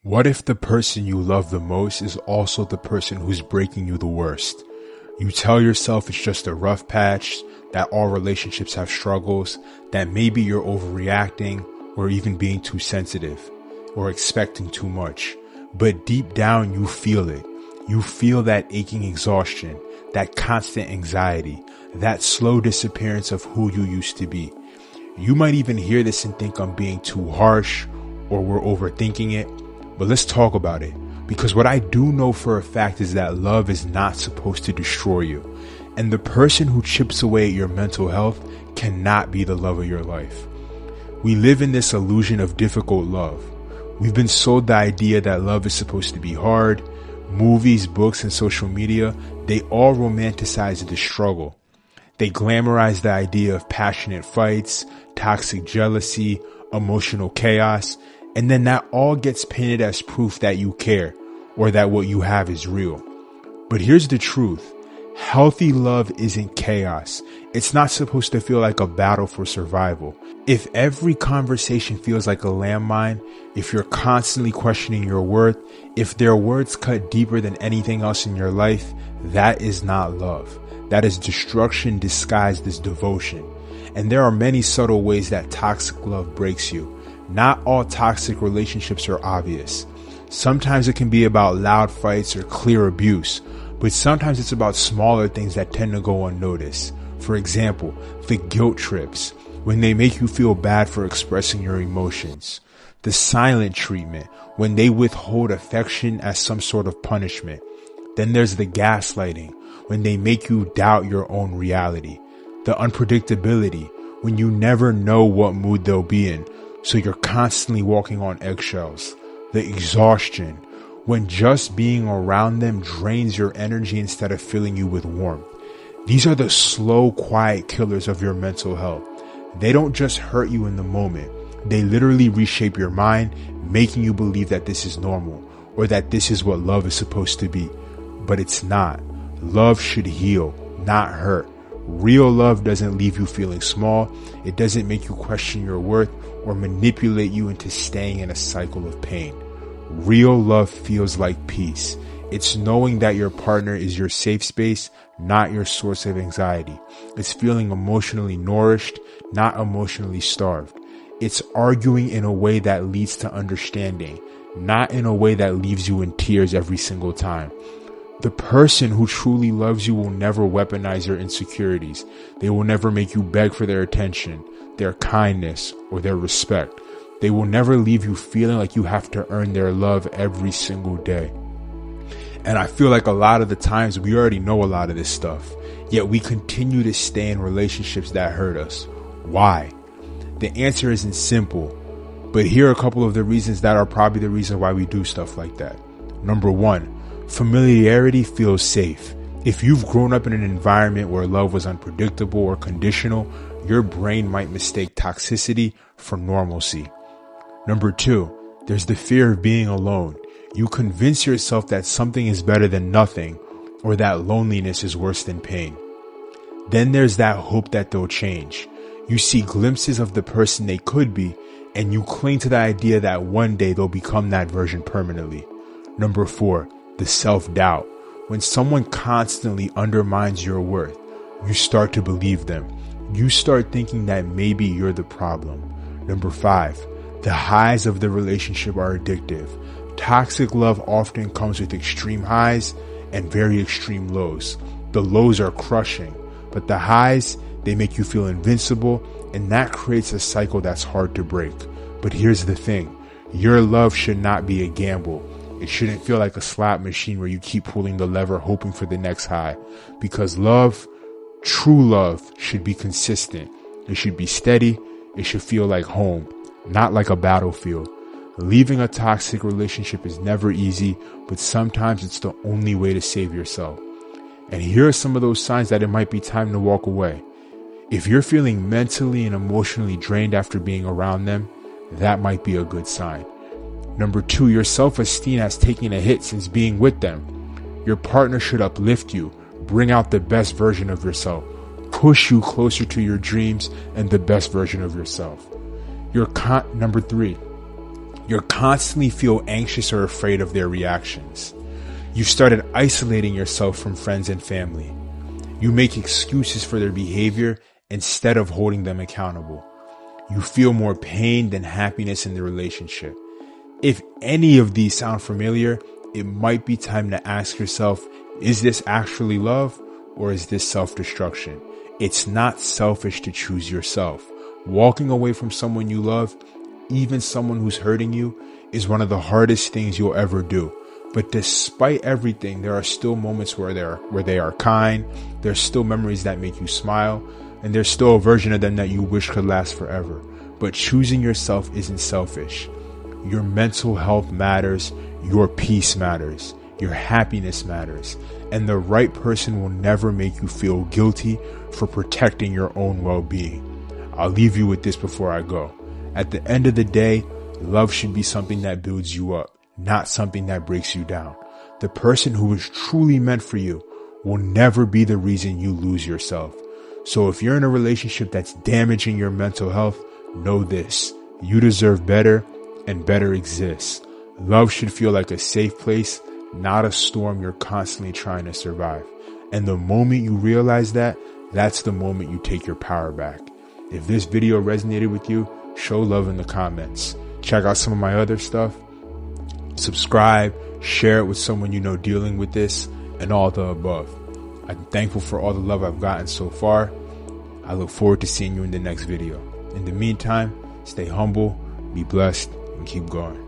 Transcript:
What if the person you love the most is also the person who's breaking you the worst? You tell yourself it's just a rough patch, that all relationships have struggles, that maybe you're overreacting or even being too sensitive or expecting too much. But deep down you feel it. You feel that aching exhaustion, that constant anxiety, that slow disappearance of who you used to be. You might even hear this and think I'm being too harsh or we're overthinking it. But let's talk about it, because what I do know for a fact is that love is not supposed to destroy you, and the person who chips away at your mental health cannot be the love of your life. We live in this illusion of difficult love. We've been sold the idea that love is supposed to be hard. Movies, books, and social media, they all romanticize the struggle. They glamorize the idea of passionate fights, toxic jealousy, emotional chaos, and then that all gets painted as proof that you care or that what you have is real. But here's the truth. Healthy love isn't chaos. It's not supposed to feel like a battle for survival. If every conversation feels like a landmine, if you're constantly questioning your worth, if their words cut deeper than anything else in your life, that is not love. That is destruction disguised as devotion. And there are many subtle ways that toxic love breaks you. Not all toxic relationships are obvious. Sometimes it can be about loud fights or clear abuse, but sometimes it's about smaller things that tend to go unnoticed. For example, the guilt trips, when they make you feel bad for expressing your emotions. The silent treatment, when they withhold affection as some sort of punishment. Then there's the gaslighting, when they make you doubt your own reality. The unpredictability, when you never know what mood they'll be in, so you're constantly walking on eggshells. The exhaustion, when just being around them drains your energy instead of filling you with warmth. These are the slow, quiet killers of your mental health. They don't just hurt you in the moment. They literally reshape your mind, making you believe that this is normal or that this is what love is supposed to be. But it's not. Love should heal, not hurt. Real love doesn't leave you feeling small. It doesn't make you question your worth or manipulate you into staying in a cycle of pain. Real love feels like peace. It's knowing that your partner is your safe space, not your source of anxiety. It's feeling emotionally nourished, not emotionally starved. It's arguing in a way that leads to understanding, not in a way that leaves you in tears every single time. The person who truly loves you will never weaponize your insecurities. They will never make you beg for their attention, their kindness, or their respect. They will never leave you feeling like you have to earn their love every single day. And I feel like a lot of the times we already know a lot of this stuff, yet we continue to stay in relationships that hurt us. Why? The answer isn't simple, but here are a couple of the reasons that are probably the reason why we do stuff like that. Number one, familiarity feels safe. If you've grown up in an environment where love was unpredictable or conditional, your brain might mistake toxicity for normalcy. Number two, there's the fear of being alone. You convince yourself that something is better than nothing, or that loneliness is worse than pain. Then there's that hope that they'll change. You see glimpses of the person they could be, and you cling to the idea that one day they'll become that version permanently. Number four, the self-doubt. When someone constantly undermines your worth, you start to believe them. You start thinking that maybe you're the problem. Number five, the highs of the relationship are addictive. Toxic love often comes with extreme highs and very extreme lows. The lows are crushing, but the highs, they make you feel invincible, and that creates a cycle that's hard to break. But here's the thing, your love should not be a gamble. It shouldn't feel like a slot machine where you keep pulling the lever hoping for the next high. Because love, true love, should be consistent. It should be steady. It should feel like home, not like a battlefield. Leaving a toxic relationship is never easy, but sometimes it's the only way to save yourself. And here are some of those signs that it might be time to walk away. If you're feeling mentally and emotionally drained after being around them, that might be a good sign. Number two, your self-esteem has taken a hit since being with them. Your partner should uplift you, bring out the best version of yourself, push you closer to your dreams and the best version of yourself. Number three, You constantly feel anxious or afraid of their reactions. You started isolating yourself from friends and family. You make excuses for their behavior instead of holding them accountable. You feel more pain than happiness in the relationship. If any of these sound familiar, it might be time to ask yourself, is this actually love or is this self-destruction? It's not selfish to choose yourself. Walking away from someone you love, even someone who's hurting you, is one of the hardest things you'll ever do. But despite everything, there are still moments where they are kind. There's still memories that make you smile, and there's still a version of them that you wish could last forever. But choosing yourself isn't selfish. Your mental health matters. Your peace matters. Your happiness matters. And the right person will never make you feel guilty for protecting your own well-being. I'll leave you with this before I go. At the end of the day, love should be something that builds you up, not something that breaks you down. The person who is truly meant for you will never be the reason you lose yourself. So if you're in a relationship that's damaging your mental health, know this: you deserve better, and better exists. Love should feel like a safe place, not a storm you're constantly trying to survive. And the moment you realize that, that's the moment you take your power back. If this video resonated with you, show love in the comments. Check out some of my other stuff. Subscribe, share it with someone you know dealing with this, and all the above. I'm thankful for all the love I've gotten so far. I look forward to seeing you in the next video. In the meantime, stay humble, be blessed, and keep going.